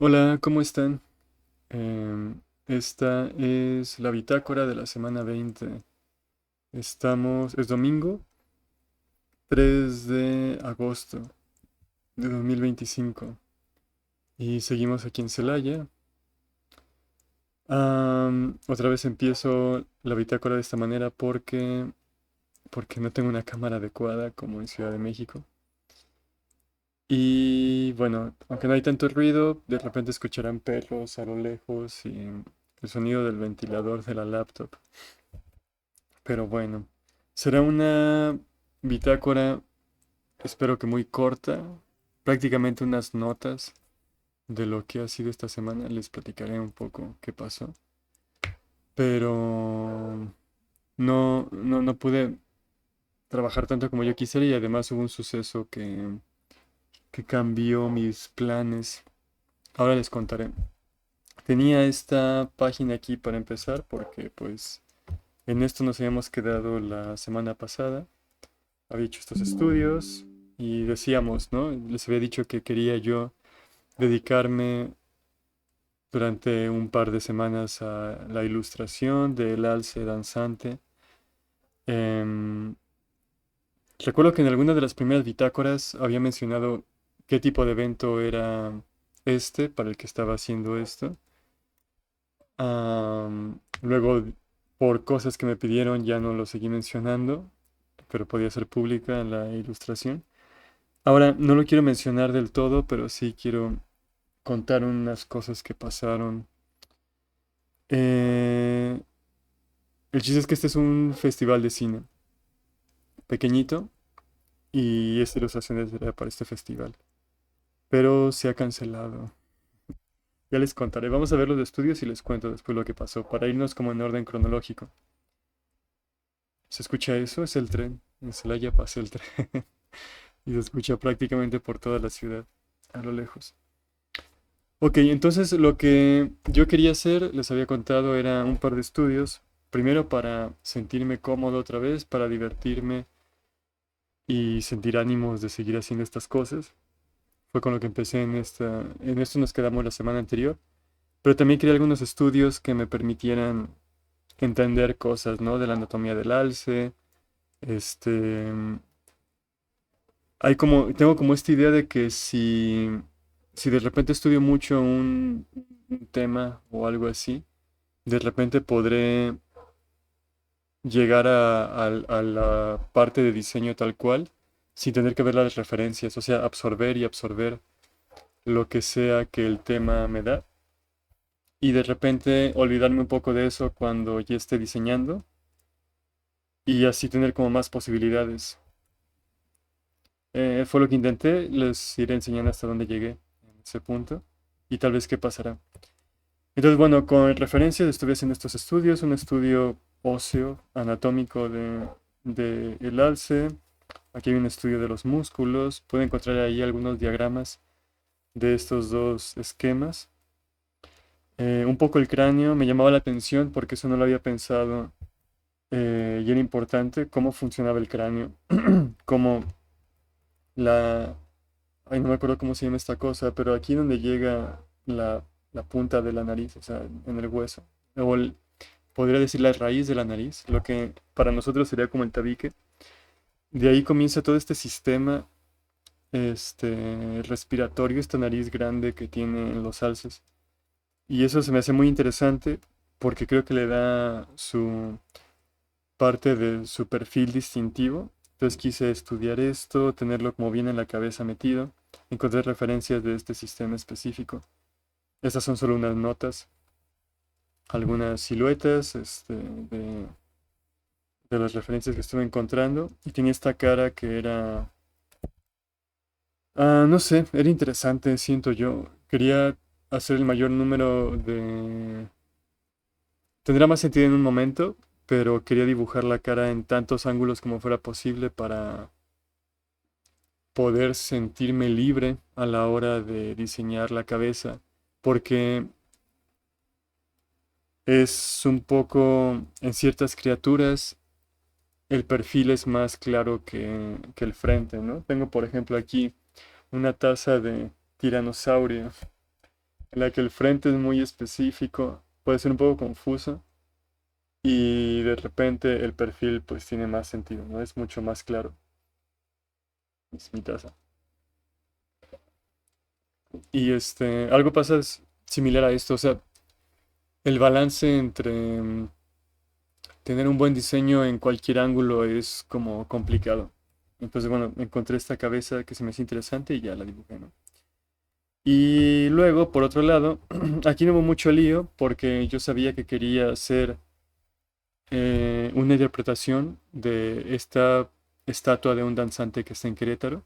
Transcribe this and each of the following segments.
Hola, ¿cómo están? Esta es la bitácora de la semana 20. Es domingo 3 de agosto de 2025 y seguimos aquí en Celaya. Otra vez empiezo la bitácora de esta manera porque no tengo una cámara adecuada como en Ciudad de México. Y bueno, aunque no hay tanto ruido, de repente escucharán perros a lo lejos y el sonido del ventilador de la laptop. Pero bueno, será una bitácora, espero que muy corta, prácticamente unas notas de lo que ha sido esta semana. Les platicaré un poco qué pasó. Pero no pude trabajar tanto como yo quisiera y además hubo un suceso que cambió mis planes. Ahora les contaré. Tenía esta página aquí para empezar porque pues en esto nos habíamos quedado la semana pasada. Había hecho estos estudios y decíamos, ¿no? Les había dicho que quería yo dedicarme durante un par de semanas a la ilustración del alce danzante. Em, Recuerdo que en alguna de las primeras bitácoras había mencionado qué tipo de evento era este para el que estaba haciendo esto. Luego, por cosas que me pidieron, ya no lo seguí mencionando, pero podía ser pública la ilustración. Ahora, no lo quiero mencionar del todo, pero sí quiero contar unas cosas que pasaron. Eh, el chiste es que este es un festival de cine pequeñito y esta ilustración era para este festival, pero se ha cancelado. Ya les contaré. Vamos a ver los estudios y les cuento después lo que pasó, para irnos como en orden cronológico. ¿Se escucha eso? Es el tren. En Celaya pasa el tren y se escucha prácticamente por toda la ciudad, a lo lejos. Ok, entonces lo que yo quería hacer, les había contado, era un par de estudios. Primero para sentirme cómodo otra vez, para divertirme y sentir ánimos de seguir haciendo estas cosas. Fue con lo que empecé en esto nos quedamos la semana anterior. Pero también quería algunos estudios que me permitieran entender cosas, ¿no? De la anatomía del alce. Este, tengo como esta idea de que si de repente estudio mucho un tema o algo así, de repente podré llegar a la parte de diseño tal cual sin tener que ver las referencias, o sea, absorber y absorber lo que sea que el tema me da y de repente olvidarme un poco de eso cuando ya esté diseñando y así tener como más posibilidades. Fue lo que intenté, les iré enseñando hasta dónde llegué en ese punto y tal vez qué pasará. Entonces, bueno, con referencias estuve haciendo estos estudios, un estudio óseo, anatómico de el alce. Aquí hay un estudio de los músculos. Pueden encontrar ahí algunos diagramas de estos dos esquemas. Un poco el cráneo me llamaba la atención porque eso no lo había pensado y era importante cómo funcionaba el cráneo, cómo la... Ay, no me acuerdo cómo se llama esta cosa, pero aquí donde llega la punta de la nariz, o sea, en el hueso, o podría decir la raíz de la nariz, lo que para nosotros sería como el tabique. De ahí comienza todo este sistema respiratorio, esta nariz grande que tienen los alces. Y eso se me hace muy interesante porque creo que le da su parte de su perfil distintivo. Entonces quise estudiar esto, tenerlo como bien en la cabeza metido, encontré referencias de este sistema específico. Estas son solo unas notas, algunas siluetas de las referencias que estuve encontrando. Y tenía esta cara que era, no sé, era interesante, siento yo. Quería hacer el mayor número de... Tendrá más sentido en un momento, pero quería dibujar la cara en tantos ángulos como fuera posible para poder sentirme libre a la hora de diseñar la cabeza, porque es un poco, en ciertas criaturas, el perfil es más claro que el frente, ¿no? Tengo, por ejemplo, aquí una taza de tiranosaurio en la que el frente es muy específico, puede ser un poco confuso y de repente el perfil pues tiene más sentido, ¿no? Es mucho más claro. Es mi taza. Y algo pasa similar a esto, o sea, el balance entre tener un buen diseño en cualquier ángulo es como complicado. Entonces, bueno, encontré esta cabeza que se me hace interesante y ya la dibujé, ¿no? Y luego, por otro lado, aquí no hubo mucho lío porque yo sabía que quería hacer una interpretación de esta estatua de un danzante que está en Querétaro.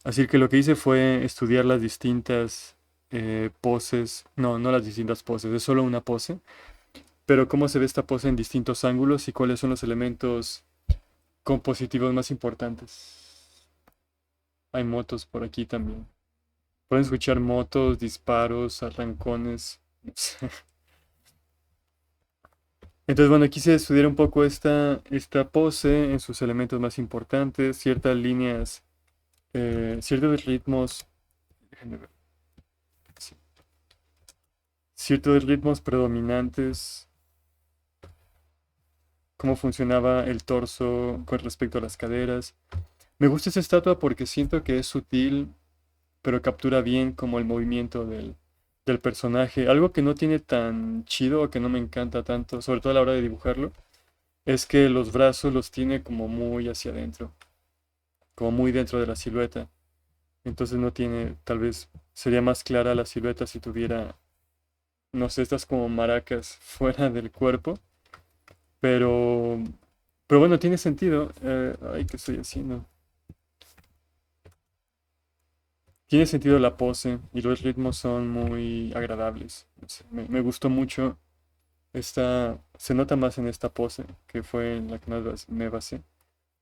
Así que lo que hice fue estudiar las distintas poses, no, no las distintas poses, es solo una pose, pero cómo se ve esta pose en distintos ángulos y cuáles son los elementos compositivos más importantes. Hay motos por aquí también. Pueden escuchar motos, disparos, arrancones. No sé. Entonces, bueno, quise estudiar un poco esta pose en sus elementos más importantes, ciertas líneas, ciertos ritmos, déjenme ver, sí, ciertos ritmos predominantes, cómo funcionaba el torso con respecto a las caderas. Me gusta esa estatua porque siento que es sutil, pero captura bien como el movimiento del personaje. Algo que no tiene tan chido o que no me encanta tanto, sobre todo a la hora de dibujarlo, es que los brazos los tiene como muy hacia adentro, como muy dentro de la silueta. Entonces no tiene, tal vez sería más clara la silueta si tuviera, no sé, estas como maracas fuera del cuerpo, pero, pero bueno, tiene sentido. Ay, ¿qué estoy haciendo? Tiene sentido la pose y los ritmos son muy agradables. No sé, me gustó mucho. Se nota más en esta pose, que fue en la que más me basé.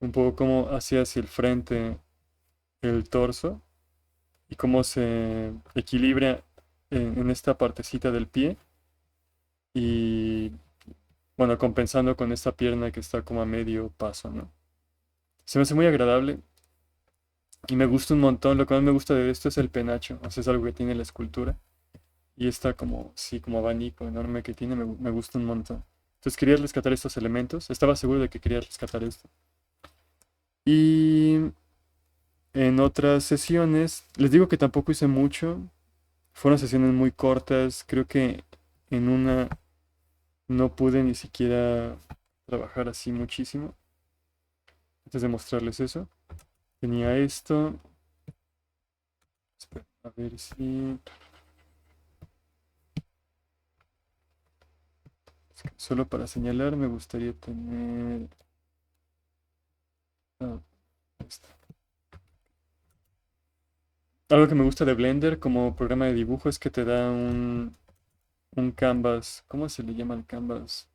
Un poco cómo hacia el frente el torso y cómo se equilibra en esta partecita del pie y bueno, compensando con esta pierna que está como a medio paso, ¿no? Se me hace muy agradable y me gusta un montón. Lo que más me gusta de esto es el penacho, o sea, es algo que tiene la escultura y está como, sí, como abanico enorme que tiene, me gusta un montón. Entonces quería rescatar estos elementos, estaba seguro de que quería rescatar esto. Y en otras sesiones, les digo que tampoco hice mucho, fueron sesiones muy cortas, creo que en una no pude ni siquiera trabajar así muchísimo. Antes de mostrarles eso, tenía esto. Espera, a ver si... es que solo para señalar me gustaría tener... ah, esta. Algo que me gusta de Blender como programa de dibujo es que te da un canvas. ¿Cómo se le llama el canvas?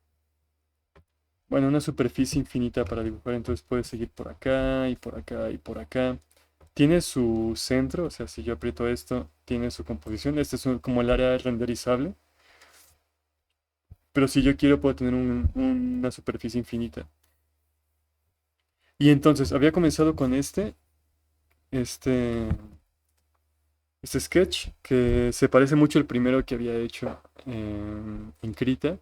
Bueno, una superficie infinita para dibujar, entonces puedes seguir por acá y por acá y por acá. Tiene su centro, o sea, si yo aprieto esto, tiene su composición. Este es como el área renderizable, pero si yo quiero puedo tener una superficie infinita. Y entonces había comenzado con este, este sketch que se parece mucho al primero que había hecho en Krita,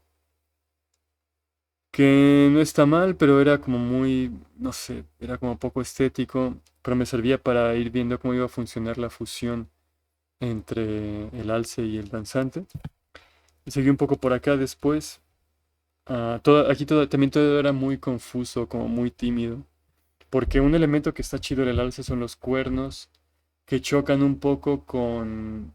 que no está mal, pero era como muy, no sé, era como poco estético, pero me servía para ir viendo cómo iba a funcionar la fusión entre el alce y el danzante. Y seguí un poco por acá después. Aquí también todo era muy confuso, como muy tímido, porque un elemento que está chido en el alce son los cuernos, que chocan un poco con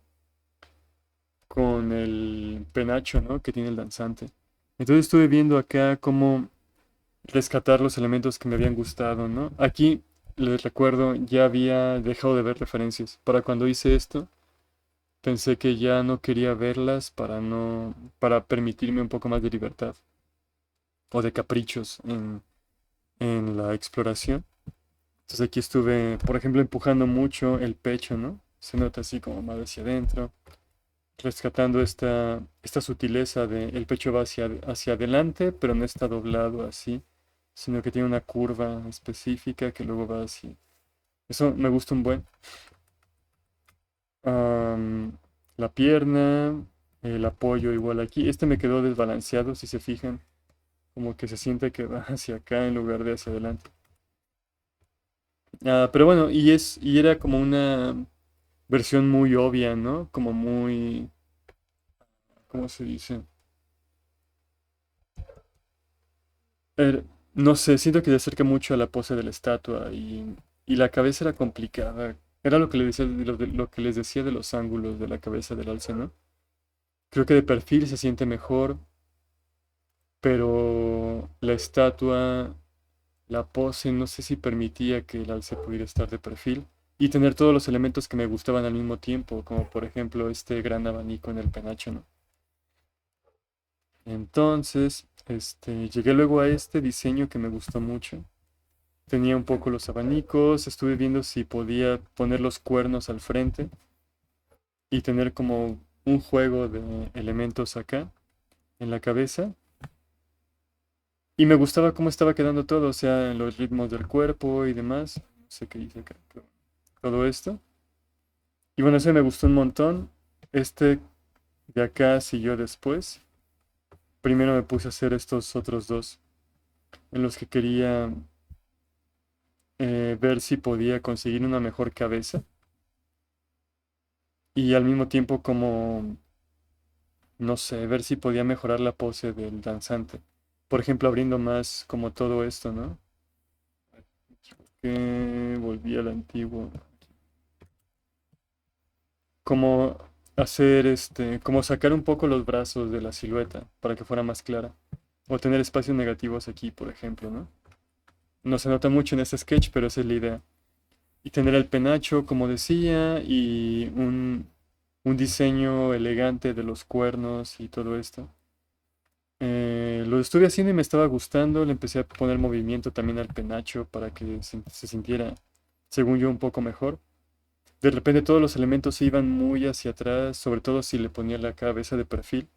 el penacho, ¿no? Que tiene el danzante. Entonces estuve viendo acá cómo rescatar los elementos que me habían gustado, ¿no? Aquí, les recuerdo, ya había dejado de ver referencias. Para cuando hice esto, pensé que ya no quería verlas para permitirme un poco más de libertad o de caprichos en la exploración. Entonces aquí estuve, por ejemplo, empujando mucho el pecho, ¿no? Se nota así como más hacia adentro, rescatando esta sutileza de el pecho va hacia adelante, pero no está doblado así, sino que tiene una curva específica que luego va así. Eso me gusta un buen. Am, la pierna, el apoyo igual aquí. Este me quedó desbalanceado, si se fijan, como que se siente que va hacia acá en lugar de hacia adelante. Pero bueno, y era como una versión muy obvia, ¿no? Como muy, ¿cómo se dice? No sé, siento que se acerca mucho a la pose de la estatua y la cabeza era complicada. Era lo que le decía, lo que les decía de los ángulos de la cabeza del alce, ¿no? Creo que de perfil se siente mejor, pero la estatua, la pose, no sé si permitía que el alce pudiera estar de perfil y tener todos los elementos que me gustaban al mismo tiempo, como por ejemplo este gran abanico en el penacho, ¿no? Entonces, llegué luego a este diseño que me gustó mucho. Tenía un poco los abanicos, estuve viendo si podía poner los cuernos al frente y tener como un juego de elementos acá en la cabeza. Y me gustaba cómo estaba quedando todo, o sea, los ritmos del cuerpo y demás. No sé qué dice acá, pero todo esto. Y bueno, ese me gustó un montón. Este de acá siguió después. Primero me puse a hacer estos otros dos en los que quería ver si podía conseguir una mejor cabeza y al mismo tiempo como, no sé, ver si podía mejorar la pose del danzante. Por ejemplo, abriendo más como todo esto, ¿no? Que volví al antiguo. Como hacer como sacar un poco los brazos de la silueta para que fuera más clara. O tener espacios negativos aquí, por ejemplo, ¿no? No se nota mucho en este sketch, pero esa es la idea. Y tener el penacho, como decía, y un diseño elegante de los cuernos y todo esto. Lo estuve haciendo y me estaba gustando. Le empecé a poner movimiento también al penacho para que se sintiera, según yo, un poco mejor. De repente todos los elementos se iban muy hacia atrás, sobre todo si le ponía la cabeza de perfil.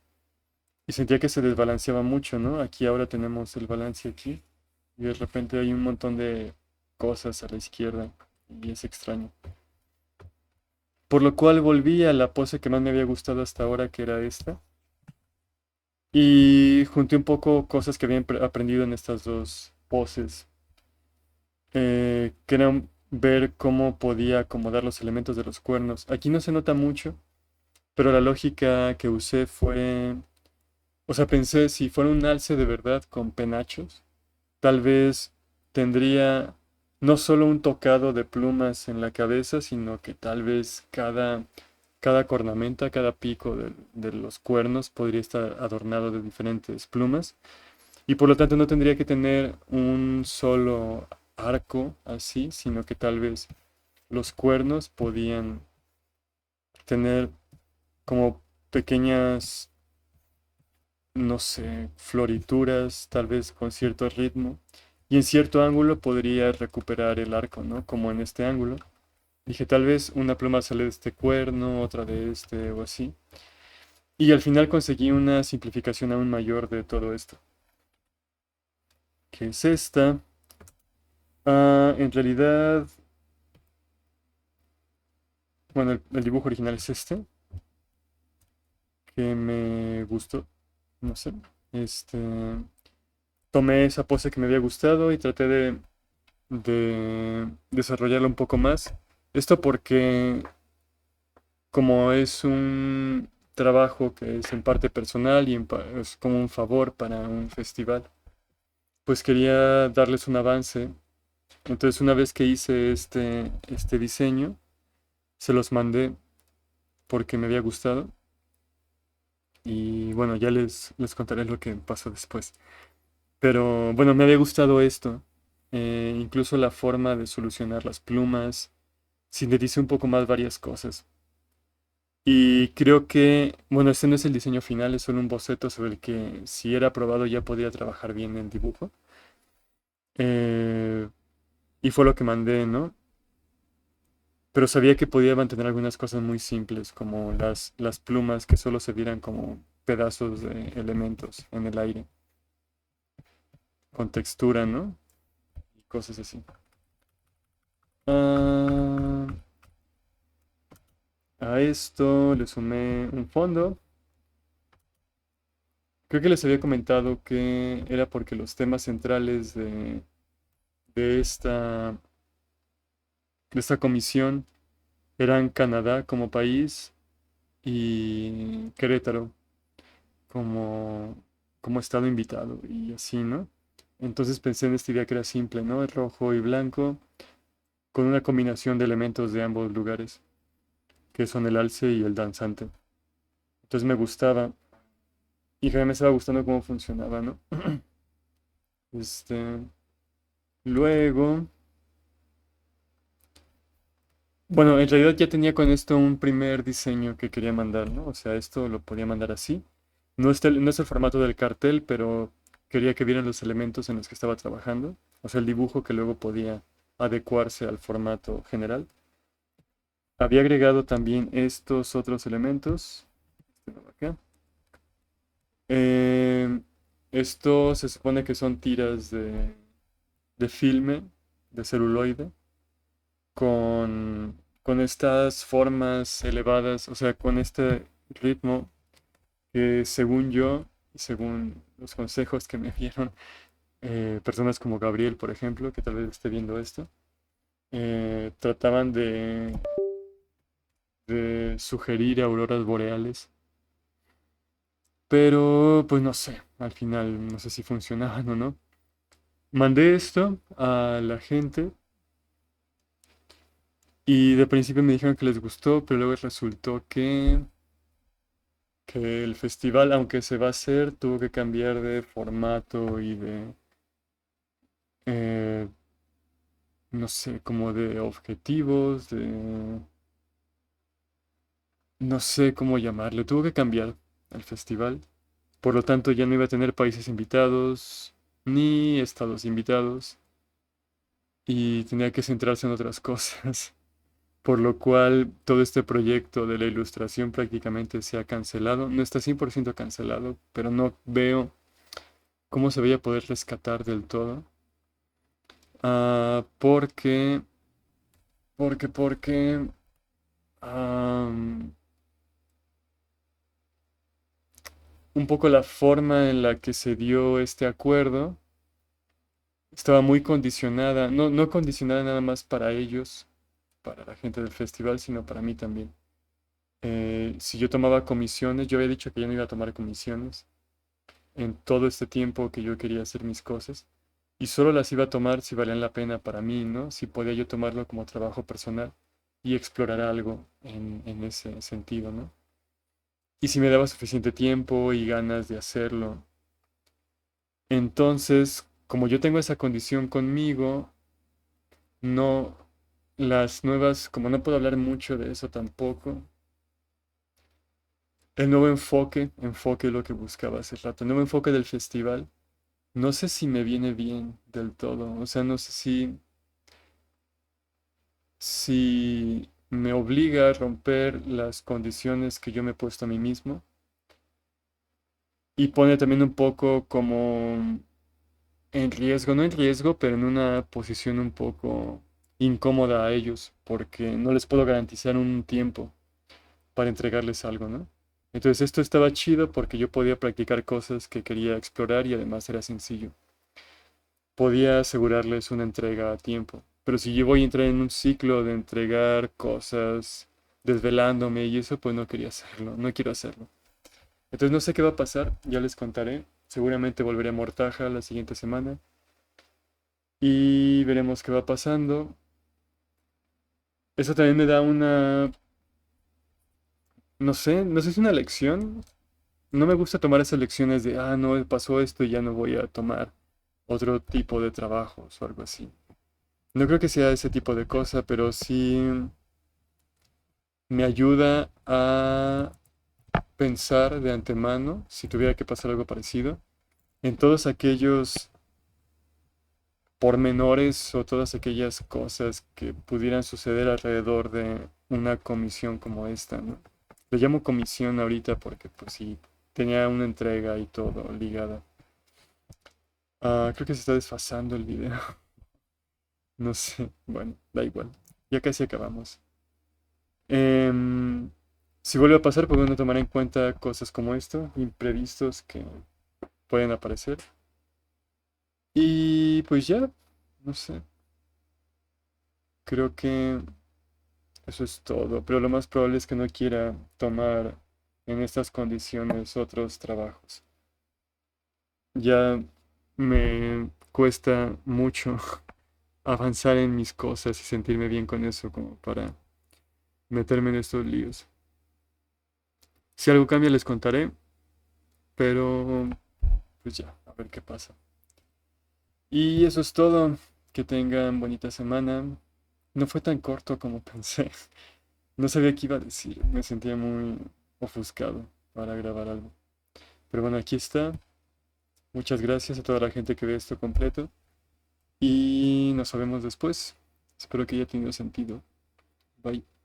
Y sentía que se desbalanceaba mucho, ¿no? Aquí ahora tenemos el balance aquí. Y de repente hay un montón de cosas a la izquierda. Y es extraño. Por lo cual volví a la pose que más me había gustado hasta ahora, que era esta. Y junté un poco cosas que había aprendido en estas dos poses, que eran ver cómo podía acomodar los elementos de los cuernos. Aquí no se nota mucho, pero la lógica que usé fue, o sea, pensé si fuera un alce de verdad con penachos, tal vez tendría no solo un tocado de plumas en la cabeza, sino que tal vez cada cornamenta, cada pico de los cuernos podría estar adornado de diferentes plumas. Y por lo tanto no tendría que tener un solo arco así, sino que tal vez los cuernos podían tener como pequeñas, no sé, florituras, tal vez con cierto ritmo. Y en cierto ángulo podría recuperar el arco, ¿no? Como en este ángulo. Dije, tal vez una pluma sale de este cuerno, otra de este o así. Y al final conseguí una simplificación aún mayor de todo esto, que es esta. En realidad, bueno, el dibujo original es este, que me gustó, no sé. Este, tomé esa pose que me había gustado y traté de desarrollarla un poco más. Esto porque como es un trabajo que es en parte personal y es como un favor para un festival, pues quería darles un avance. Entonces una vez que hice este diseño, se los mandé porque me había gustado. Y bueno, ya les contaré lo que pasó después. Pero bueno, me había gustado esto. Incluso la forma de solucionar las plumas. Sinteticé un poco más varias cosas. Y creo que, bueno, este no es el diseño final, es solo un boceto sobre el que si era aprobado ya podía trabajar bien en dibujo. Eh, y fue lo que mandé, ¿no? Pero sabía que podía mantener algunas cosas muy simples, como las plumas que solo se vieran como pedazos de elementos en el aire, con textura, ¿no? Y cosas así. Ah, A esto le sumé un fondo. Creo que les había comentado que era porque los temas centrales de de esta comisión eran Canadá como país y Querétaro como, como estado invitado y así, ¿no? Entonces pensé en esta idea que era simple, ¿no? El rojo y blanco con una combinación de elementos de ambos lugares, que son el alce y el danzante. Entonces me gustaba y también me estaba gustando cómo funcionaba, ¿no? Este, luego, bueno, en realidad ya tenía con esto un primer diseño que quería mandar, ¿no? O sea, esto lo podía mandar así. No es el formato del cartel, pero quería que vieran los elementos en los que estaba trabajando. O sea, el dibujo que luego podía adecuarse al formato general. Había agregado también estos otros elementos. Este de acá. Eh, Esto se supone que son tiras de filme, de celuloide, con estas formas elevadas, o sea, con este ritmo que según yo y según los consejos que me dieron personas como Gabriel, por ejemplo, que tal vez esté viendo esto, trataban de sugerir auroras boreales, pero pues no sé, al final no sé si funcionaban o no. Mandé esto a la gente y de principio me dijeron que les gustó, pero luego resultó que el festival, aunque se va a hacer, tuvo que cambiar de formato y eh, no sé, como de objetivos, no sé cómo llamarle, tuvo que cambiar el festival. Por lo tanto, ya no iba a tener países invitados ni estados invitados y tenía que centrarse en otras cosas. Por lo cual todo este proyecto de la ilustración prácticamente se ha cancelado. No está 100% cancelado, pero no veo cómo se vaya a poder rescatar del todo. Ah, porque am, un poco la forma en la que se dio este acuerdo estaba muy condicionada, no condicionada nada más para ellos, para la gente del festival, sino para mí también. Si yo tomaba comisiones, yo había dicho que yo no iba a tomar comisiones en todo este tiempo que yo quería hacer mis cosas. Y solo las iba a tomar si valían la pena para mí, ¿no? Si podía yo tomarlo como trabajo personal y explorar algo en ese sentido, ¿no? Y si me daba suficiente tiempo y ganas de hacerlo. Entonces, como yo tengo esa condición conmigo, no, las nuevas, como no puedo hablar mucho de eso tampoco, el nuevo enfoque es lo que buscaba hace rato, el nuevo enfoque del festival, no sé si me viene bien del todo, o sea, no sé si me obliga a romper las condiciones que yo me he puesto a mí mismo y pone también un poco como en riesgo, no en riesgo, pero en una posición un poco incómoda a ellos, porque no les puedo garantizar un tiempo para entregarles algo, ¿no? Entonces esto estaba chido porque yo podía practicar cosas que quería explorar y además era sencillo. Podía asegurarles una entrega a tiempo. Pero si yo voy a entrar en un ciclo de entregar cosas desvelándome y eso, pues no quería hacerlo, no quiero hacerlo. Entonces no sé qué va a pasar, ya les contaré. Seguramente volveré a Mortaja la siguiente semana y veremos qué va pasando. Eso también me da no sé si es una lección. No me gusta tomar esas lecciones de, no, pasó esto y ya no voy a tomar otro tipo de trabajos o algo así. No creo que sea ese tipo de cosa, pero sí me ayuda a pensar de antemano, si tuviera que pasar algo parecido, en todos aquellos pormenores o todas aquellas cosas que pudieran suceder alrededor de una comisión como esta, ¿no? Le llamo comisión ahorita porque pues sí, tenía una entrega y todo ligada. Creo que se está desfasando el video. No sé. Bueno, da igual. Ya casi acabamos. Em, si vuelve a pasar, pues bueno, tomar en cuenta cosas como esto, imprevistos que pueden aparecer. Y pues ya, no sé, creo que eso es todo. Pero lo más probable es que no quiera tomar en estas condiciones otros trabajos. Ya me cuesta mucho avanzar en mis cosas y sentirme bien con eso como para meterme en estos líos. Si algo cambia les contaré, pero pues ya, a ver qué pasa. Y eso es todo. Que tengan bonita semana. No fue tan corto como pensé. No sabía qué iba a decir. Me sentía muy ofuscado para grabar algo. Pero bueno, aquí está. Muchas gracias a toda la gente que ve esto completo. Y nos vemos después. Espero que haya tenido sentido. Bye.